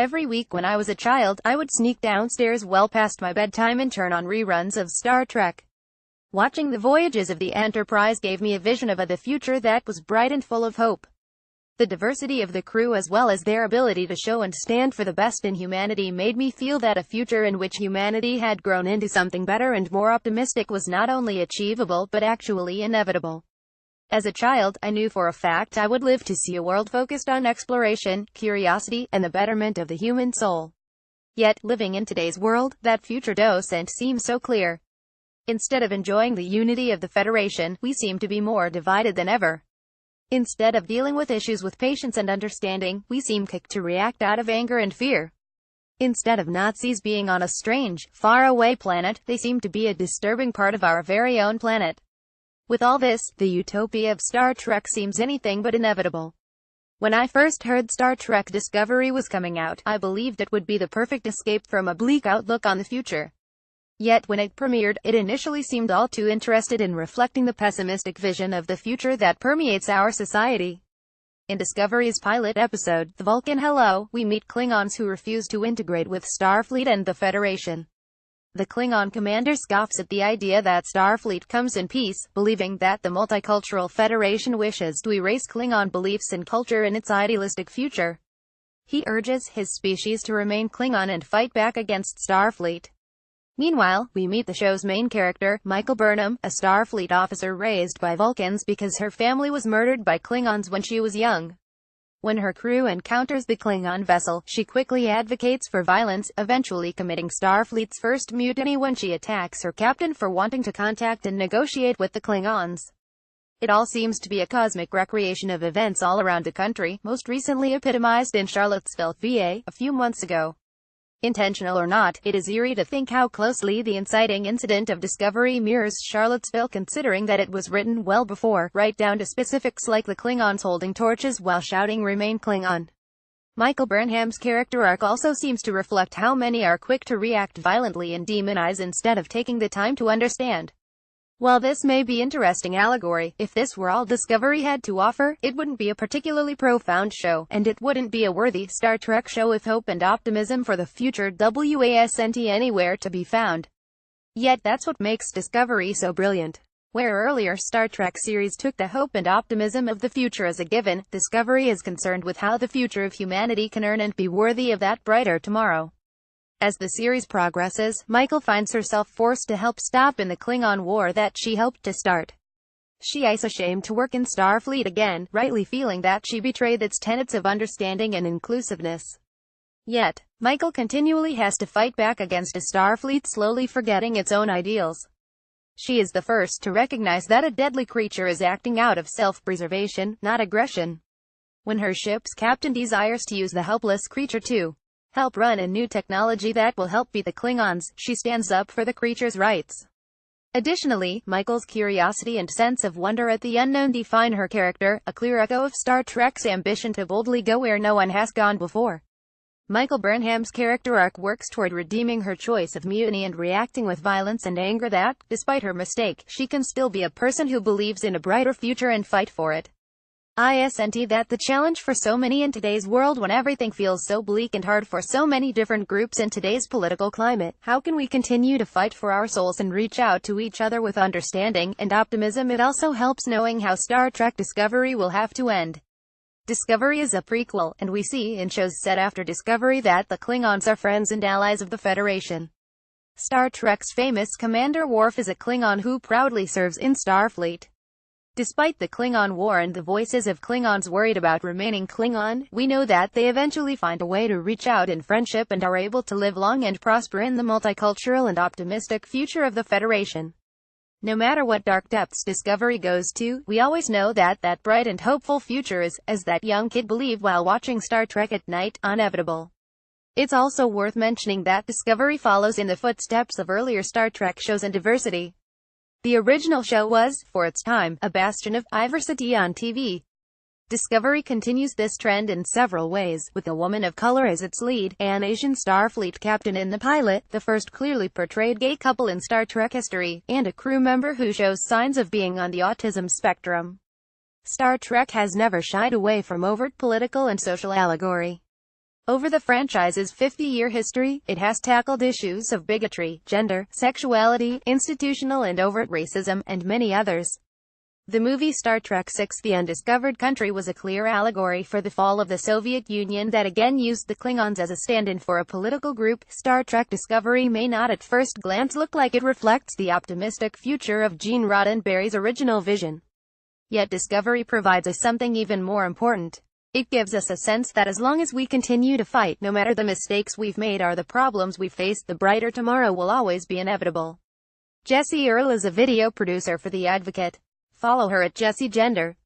Every week when I was a child, I would sneak downstairs well past my bedtime and turn on reruns of Star Trek. Watching the voyages of the Enterprise gave me a vision of the future that was bright and full of hope. The diversity of the crew as well as their ability to show and stand for the best in humanity made me feel that a future in which humanity had grown into something better and more optimistic was not only achievable but actually inevitable. As a child, I knew for a fact I would live to see a world focused on exploration, curiosity, and the betterment of the human soul. Yet, living in today's world, that future doesn't seem so clear. Instead of enjoying the unity of the Federation, we seem to be more divided than ever. Instead of dealing with issues with patience and understanding, we seem quick to react out of anger and fear. Instead of Nazis being on a strange, far-away planet, they seem to be a disturbing part of our very own planet. With all this, the utopia of Star Trek seems anything but inevitable. When I first heard Star Trek Discovery was coming out, I believed it would be the perfect escape from a bleak outlook on the future. Yet when it premiered, it initially seemed all too interested in reflecting the pessimistic vision of the future that permeates our society. In Discovery's pilot episode, The Vulcan Hello, we meet Klingons who refuse to integrate with Starfleet and the Federation. The Klingon commander scoffs at the idea that Starfleet comes in peace, believing that the multicultural Federation wishes to erase Klingon beliefs and culture in its idealistic future. He urges his species to remain Klingon and fight back against Starfleet. Meanwhile, we meet the show's main character, Michael Burnham, a Starfleet officer raised by Vulcans because her family was murdered by Klingons when she was young. When her crew encounters the Klingon vessel, she quickly advocates for violence, eventually committing Starfleet's first mutiny when she attacks her captain for wanting to contact and negotiate with the Klingons. It all seems to be a cosmic recreation of events all around the country, most recently epitomized in Charlottesville, VA, a few months ago. Intentional or not, it is eerie to think how closely the inciting incident of Discovery mirrors Charlottesville, considering that it was written well before, right down to specifics like the Klingons holding torches while shouting "Remain Klingon." Michael Burnham's character arc also seems to reflect how many are quick to react violently and demonize instead of taking the time to understand. While this may be interesting allegory, if this were all Discovery had to offer, it wouldn't be a particularly profound show, and it wouldn't be a worthy Star Trek show with hope and optimism for the future wasn't anywhere to be found. Yet that's what makes Discovery so brilliant. Where earlier Star Trek series took the hope and optimism of the future as a given, Discovery is concerned with how the future of humanity can earn and be worthy of that brighter tomorrow. As the series progresses, Michael finds herself forced to help stop in the Klingon war that she helped to start. She is ashamed to work in Starfleet again, rightly feeling that she betrayed its tenets of understanding and inclusiveness. Yet, Michael continually has to fight back against a Starfleet slowly forgetting its own ideals. She is the first to recognize that a deadly creature is acting out of self-preservation, not aggression. When her ship's captain desires to use the helpless creature to help run a new technology that will help beat the Klingons, she stands up for the creature's rights. Additionally, Michael's curiosity and sense of wonder at the unknown define her character, a clear echo of Star Trek's ambition to boldly go where no one has gone before. Michael Burnham's character arc works toward redeeming her choice of mutiny and reacting with violence and anger that, despite her mistake, she can still be a person who believes in a brighter future and fight for it. Isn't that the challenge for so many in today's world when everything feels so bleak and hard for so many different groups in today's political climate? How can we continue to fight for our souls and reach out to each other with understanding and optimism? It also helps knowing how Star Trek Discovery will have to end. Discovery is a prequel, and we see in shows set after Discovery that the Klingons are friends and allies of the Federation. Star Trek's famous Commander Worf is a Klingon who proudly serves in Starfleet. Despite the Klingon War and the voices of Klingons worried about remaining Klingon, we know that they eventually find a way to reach out in friendship and are able to live long and prosper in the multicultural and optimistic future of the Federation. No matter what dark depths Discovery goes to, we always know that that bright and hopeful future is, as that young kid believed while watching Star Trek at night, inevitable. It's also worth mentioning that Discovery follows in the footsteps of earlier Star Trek shows in diversity. The original show was, for its time, a bastion of diversity on TV. Discovery continues this trend in several ways, with a woman of color as its lead, an Asian Starfleet captain in the pilot, the first clearly portrayed gay couple in Star Trek history, and a crew member who shows signs of being on the autism spectrum. Star Trek has never shied away from overt political and social allegory. Over the franchise's 50-year history, it has tackled issues of bigotry, gender, sexuality, institutional and overt racism, and many others. The movie Star Trek VI: The Undiscovered Country was a clear allegory for the fall of the Soviet Union that again used the Klingons as a stand-in for a political group. Star Trek Discovery may not at first glance look like it reflects the optimistic future of Gene Roddenberry's original vision. Yet Discovery provides us something even more important. It gives us a sense that as long as we continue to fight, no matter the mistakes we've made or the problems we face, the brighter tomorrow will always be inevitable. Jessie Earl is a video producer for The Advocate. Follow her at Jessie Gender.